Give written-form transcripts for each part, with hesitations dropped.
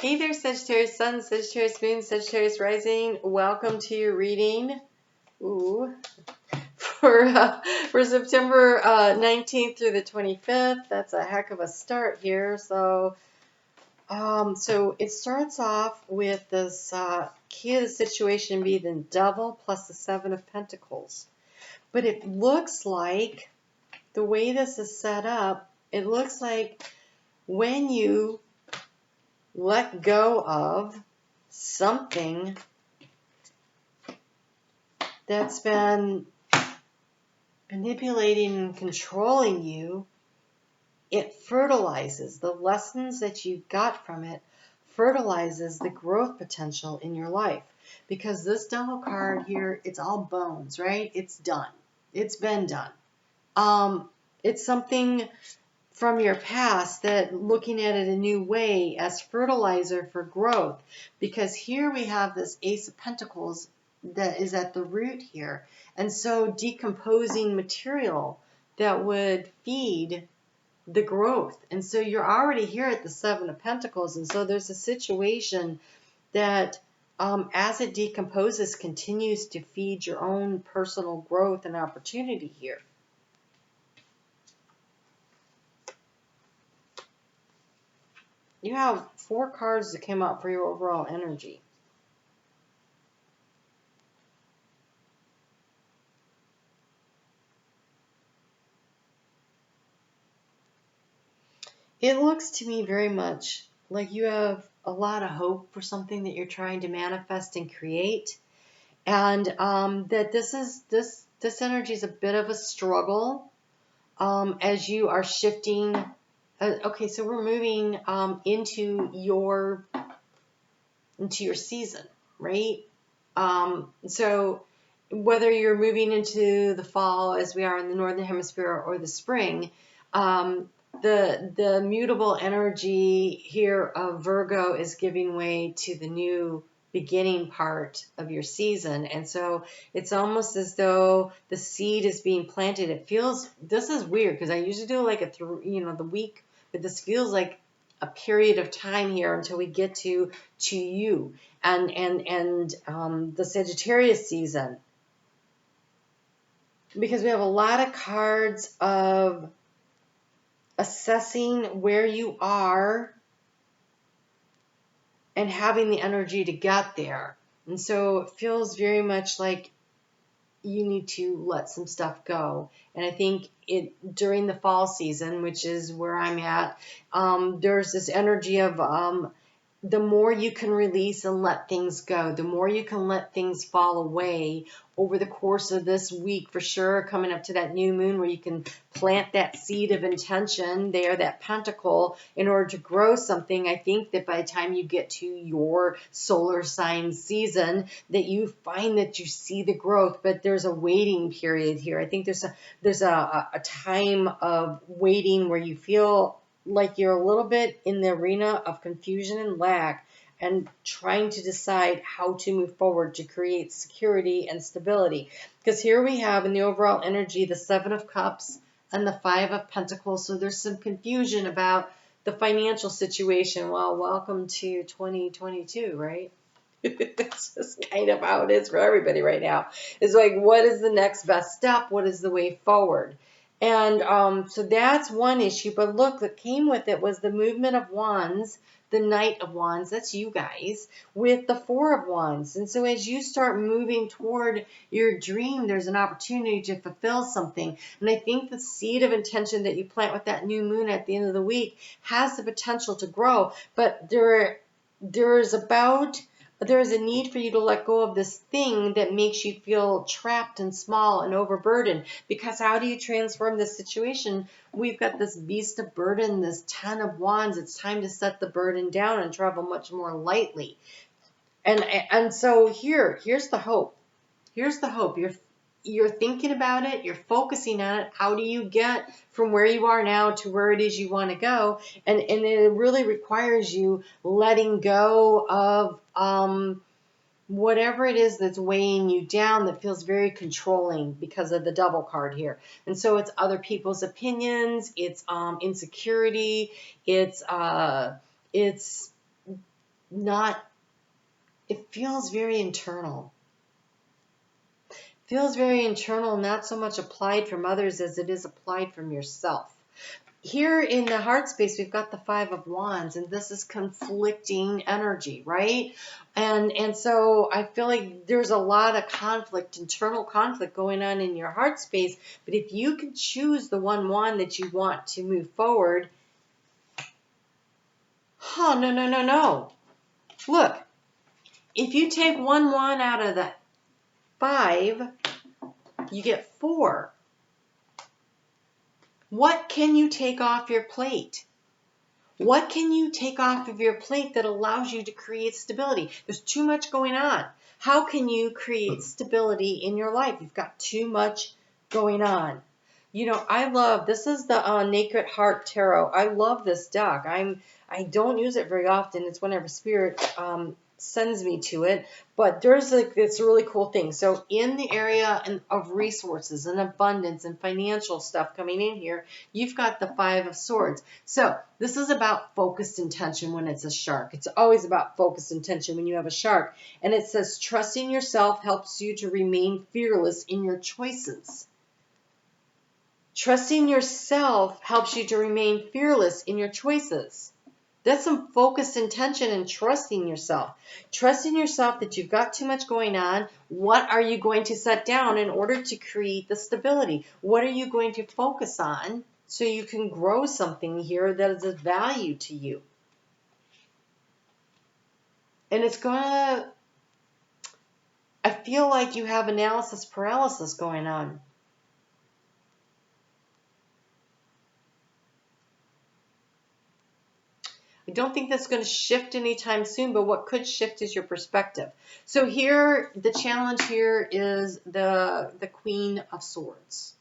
Hey there, Sagittarius Sun, Sagittarius Moon, Sagittarius Rising. Welcome to your reading. Ooh, for September 19th through the 25th. That's a heck of a start here. So it starts off with this key of the situation being the Devil plus the Seven of Pentacles. But it looks like the way this is set up, it looks like when you let go of something that's been manipulating and controlling you, it fertilizes the lessons that you got from it, fertilizes the growth potential in your life. Because this Devil card here, it's all bones, right? It's done. It's been done. It's something from your past that looking at it a new way as fertilizer for growth. Because here we have this Ace of Pentacles that is at the root here. And so decomposing material that would feed the growth. And so you're already here at the Seven of Pentacles. And so there's a situation that as it decomposes continues to feed your own personal growth and opportunity here. You have 4 cards that came out for your overall energy. It looks to me very much like you have a lot of hope for something that you're trying to manifest and create, and that this energy is a bit of a struggle as you are shifting. Okay, so we're moving into your season, right? So whether you're moving into the fall, as we are in the northern hemisphere, or the spring, the mutable energy here of Virgo is giving way to the new beginning part of your season. And so it's almost as though the seed is being planted. It feels, this is weird because I usually do like the week, but this feels like a period of time here until we get to you and the Sagittarius season, because we have a lot of cards of assessing where you are and having the energy to get there. And so it feels very much like you need to let some stuff go. And I think during the fall season, which is where I'm at, there's this energy of the more you can release and let things go, the more you can let things fall away over the course of this week, for sure, coming up to that new moon where you can plant that seed of intention there, that pentacle, in order to grow something. I think that by the time you get to your solar sign season, that you find that you see the growth, but there's a waiting period here. I think there's a time of waiting where you feel like you're a little bit in the arena of confusion and lack, and trying to decide how to move forward to create security and stability. Because here we have in the overall energy the Seven of Cups and the Five of Pentacles. So there's some confusion about the financial situation. Well, welcome to 2022, right? It's just kind of how it is for everybody right now. It's like, what is the next best step? What is the way forward? And so that's one issue. But look, what came with it was the movement of wands, the Knight of Wands, that's you guys, with the Four of Wands. And so as you start moving toward your dream, there's an opportunity to fulfill something. And I think the seed of intention that you plant with that new moon at the end of the week has the potential to grow. But there is a need for you to let go of this thing that makes you feel trapped and small and overburdened. Because how do you transform this situation? We've got this beast of burden, this 10 of wands. It's time to set the burden down and travel much more lightly. And so here's the hope. Here's the hope. You're thinking about it, you're focusing on it. How do you get from where you are now to where it is you want to go? And it really requires you letting go of whatever it is that's weighing you down, that feels very controlling because of the Devil card here. And so it's other people's opinions, it's insecurity, it's it feels very internal. Feels very internal, not so much applied from others as it is applied from yourself. Here in the heart space, we've got the Five of Wands, and this is conflicting energy, right? And so I feel like there's a lot of conflict, internal conflict going on in your heart space. But if you can choose the one wand that you want to move forward, no. Look, if you take one wand out of the 5, you get 4. What can you take off your plate? What can you take off of your plate that allows you to create stability? There's too much going on. How can you create stability in your life? You've got too much going on. You know, this is the Naked Heart Tarot. I love this deck. I don't use it very often. It's whenever Spirit sends me to it, but there's like this really cool thing. So in the area of resources and abundance and financial stuff coming in here, you've got the 5 of Swords. So this is about focused intention when it's a shark. It's always about focused intention when you have a shark. And it says trusting yourself helps you to remain fearless in your choices. Trusting yourself helps you to remain fearless in your choices. That's some focused intention and trusting yourself. Trusting yourself that you've got too much going on. What are you going to set down in order to create the stability? What are you going to focus on so you can grow something here that is of value to you? And I feel like you have analysis paralysis going on. I don't think that's going to shift anytime soon, but what could shift is your perspective. So here, the challenge here is the Queen of Swords.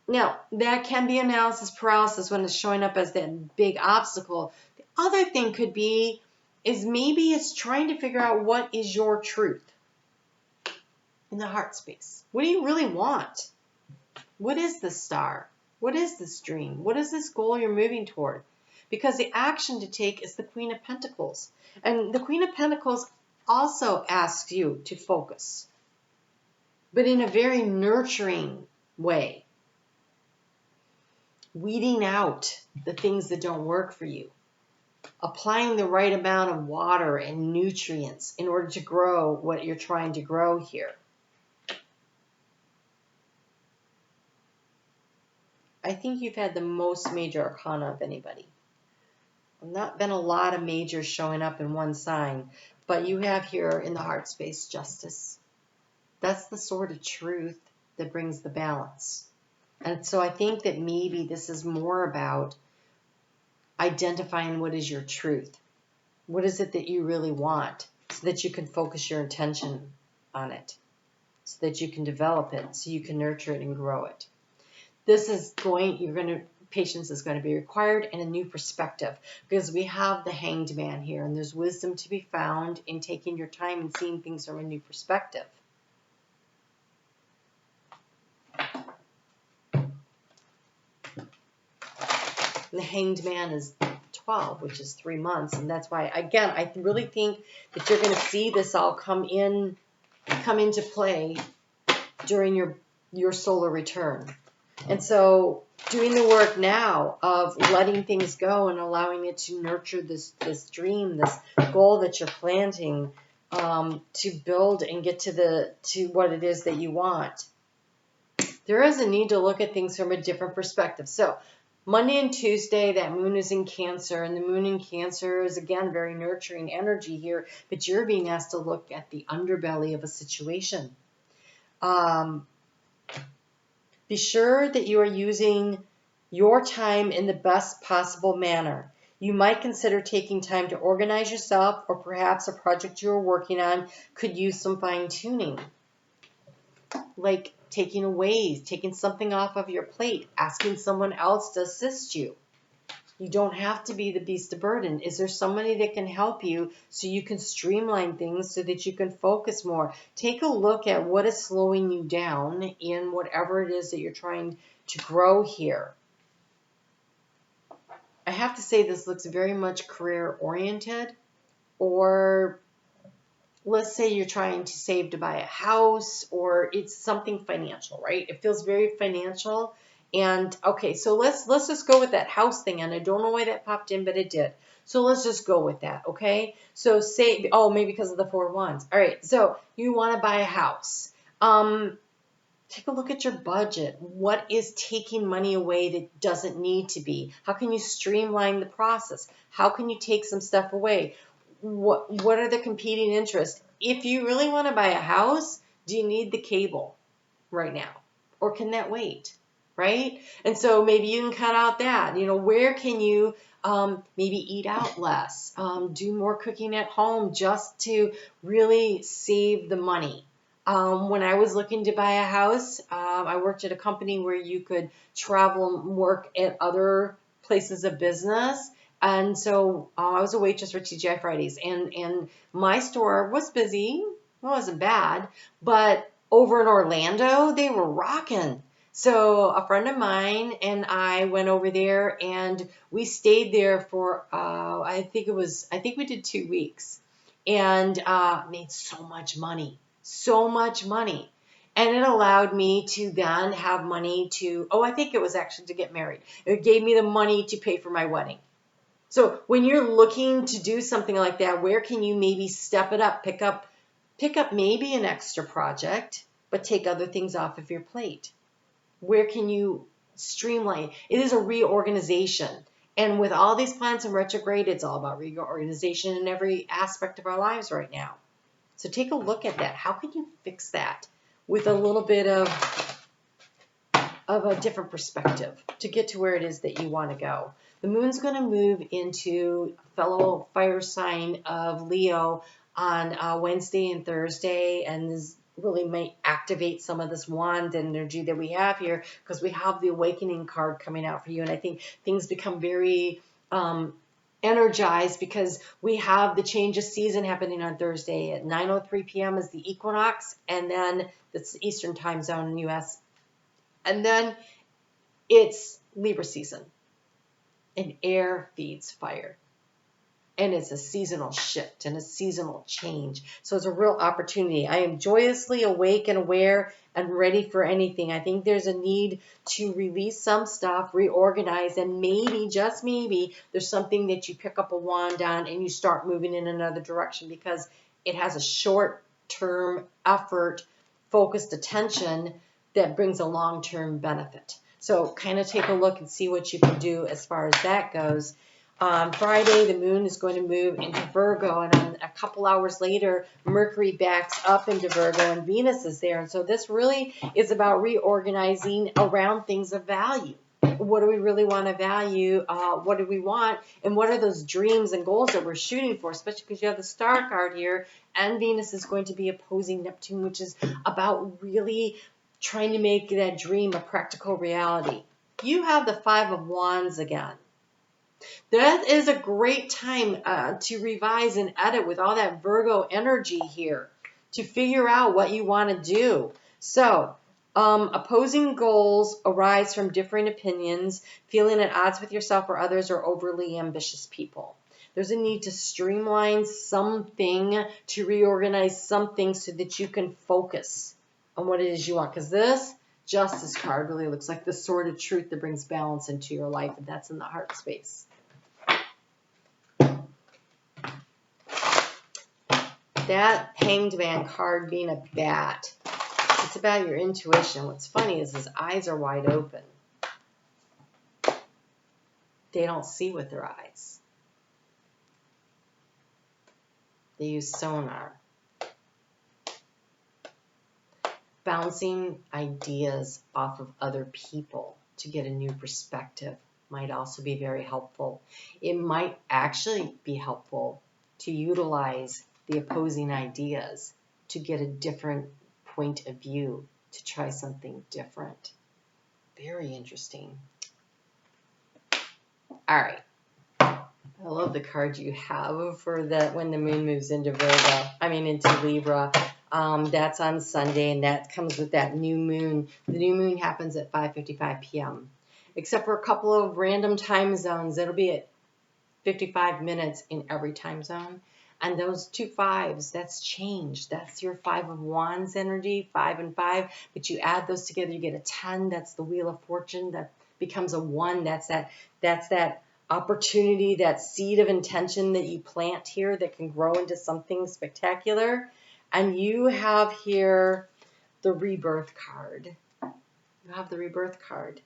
Now, that can be analysis paralysis when it's showing up as that big obstacle. The other thing could be is maybe it's trying to figure out what is your truth in the heart space. What do you really want? What is the star? What is this dream? What is this goal you're moving toward? Because the action to take is the Queen of Pentacles. And the Queen of Pentacles also asks you to focus, but in a very nurturing way. Weeding out the things that don't work for you. Applying the right amount of water and nutrients in order to grow what you're trying to grow here. I think you've had the most major arcana of anybody. Not been a lot of majors showing up in one sign, but you have here in the heart space justice. That's the sword of truth that brings the balance. And so I think that maybe this is more about identifying what is your truth. What is it that you really want so that you can focus your attention on it, so that you can develop it, so you can nurture it and grow it. Patience is going to be required and a new perspective because we have the Hanged Man here and there's wisdom to be found in taking your time and seeing things from a new perspective. The Hanged Man is 12, which is 3 months. And that's why, again, I really think that you're going to see this all come into play during your solar return. And so doing the work now of letting things go and allowing it to nurture this dream, this goal that you're planting to build and get to what it is that you want. There is a need to look at things from a different perspective. So Monday and Tuesday, that moon is in Cancer, and the moon in Cancer is, again, very nurturing energy here, but you're being asked to look at the underbelly of a situation. Be sure that you are using your time in the best possible manner. You might consider taking time to organize yourself, or perhaps a project you're working on could use some fine-tuning. Like taking something off of your plate, asking someone else to assist you. You don't have to be the beast of burden. Is there somebody that can help you so you can streamline things so that you can focus more? Take a look at what is slowing you down in whatever it is that you're trying to grow here. I have to say this looks very much career oriented, or let's say you're trying to save to buy a house, or it's something financial, right? It feels very financial. And okay, so let's just go with that house thing. And I don't know why that popped in, but it did. So let's just go with that, okay? So say, oh, maybe because of the 4 wands. All right, so you want to buy a house. Take a look at your budget. What is taking money away that doesn't need to be? How can you streamline the process? How can you take some stuff away? What are the competing interests? If you really want to buy a house, do you need the cable right now? Or can that wait? Right? And so maybe you can cut out that. Where can you maybe eat out less? Do more cooking at home just to really save the money. When I was looking to buy a house, I worked at a company where you could travel and work at other places of business. And so I was a waitress for TGI Fridays, and my store was busy. It wasn't bad, but over in Orlando, they were rocking. So a friend of mine and I went over there, and we stayed there for I think we did 2 weeks, and made so much money. So much money. And it allowed me to then have money to, I think it was actually to get married. It gave me the money to pay for my wedding. So when you're looking to do something like that, where can you maybe step it up, pick up maybe an extra project, but take other things off of your plate? Where can you streamline? It is a reorganization. And with all these planets in retrograde, it's all about reorganization in every aspect of our lives right now. So take a look at that. How can you fix that with a little bit of a different perspective to get to where it is that you want to go? The moon's going to move into fellow fire sign of Leo on Wednesday and Thursday, and this really might activate some of this wand energy that we have here, because we have the awakening card coming out for you. And I think things become very energized because we have the change of season happening on Thursday at 9:03 p.m. is the equinox, and then that's the Eastern time zone in the U.S. And then it's Libra season, and air feeds fire. And it's a seasonal shift and a seasonal change. So it's a real opportunity. I am joyously awake and aware and ready for anything. I think there's a need to release some stuff, reorganize, and maybe, just maybe, there's something that you pick up a wand on and you start moving in another direction, because it has a short-term effort, focused attention that brings a long-term benefit. So kind of take a look and see what you can do as far as that goes. On Friday, the moon is going to move into Virgo, and then a couple hours later, Mercury backs up into Virgo, and Venus is there. And so this really is about reorganizing around things of value. What do we really want to value? What do we want? And what are those dreams and goals that we're shooting for, especially because you have the star card here, and Venus is going to be opposing Neptune, which is about really trying to make that dream a practical reality. You have the 5 of Wands again. That is a great time to revise and edit with all that Virgo energy here to figure out what you want to do. So, opposing goals arise from differing opinions, feeling at odds with yourself or others, or overly ambitious people. There's a need to streamline something, to reorganize something so that you can focus on what it is you want. Because this Justice card really looks like the sword of truth that brings balance into your life, and that's in the heart space. That Hanged Man card being a bat, it's about your intuition. What's funny is his eyes are wide open. They don't see with their eyes. They use sonar. Bouncing ideas off of other people to get a new perspective might also be very helpful. It might actually be helpful to utilize the opposing ideas to get a different point of view, to try something different. Very interesting. All right. I love the card you have for that when the moon moves into into Libra. That's on Sunday, and that comes with that new moon. The new moon happens at 5:55 p.m. Except for a couple of random time zones. It'll be at 55 minutes in every time zone. And those 2 5s, that's change. That's your 5 of Wands energy, 5 and 5. But you add those together, you get a 10. That's the Wheel of Fortune. That becomes a 1. That's that opportunity, that seed of intention that you plant here that can grow into something spectacular. And you have here the Rebirth card. You have the Rebirth card.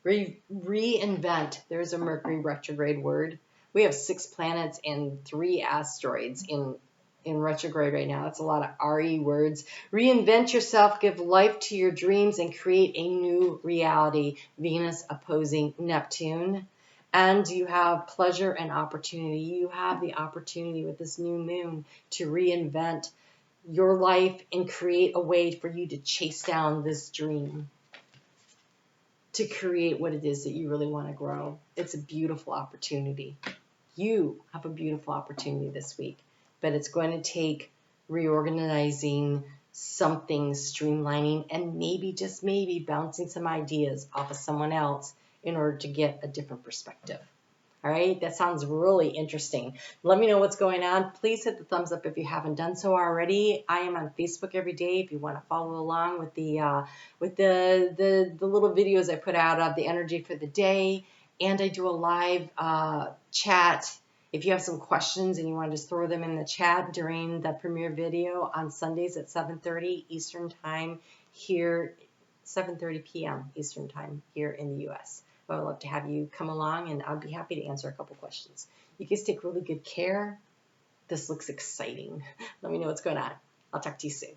Reinvent. There's a Mercury retrograde word. We have 6 planets and 3 asteroids in retrograde right now. That's a lot of RE words. Reinvent yourself, give life to your dreams, and create a new reality. Venus opposing Neptune. And you have pleasure and opportunity. You have the opportunity with this new moon to reinvent your life and create a way for you to chase down this dream, to create what it is that you really want to grow. It's a beautiful opportunity. You have a beautiful opportunity this week, but it's going to take reorganizing something, streamlining, and maybe, just maybe, bouncing some ideas off of someone else in order to get a different perspective. All right, that sounds really interesting. Let me know what's going on. Please hit the thumbs up if you haven't done so already. I am on Facebook every day if you want to follow along with the little videos I put out of the energy for the day. And I do a live chat. If you have some questions and you want to just throw them in the chat during the premiere video on Sundays at 7:30 Eastern Time here, 7:30 p.m. Eastern Time here in the U.S. I would love to have you come along, and I'd be happy to answer a couple questions. You guys take really good care. This looks exciting. Let me know what's going on. I'll talk to you soon.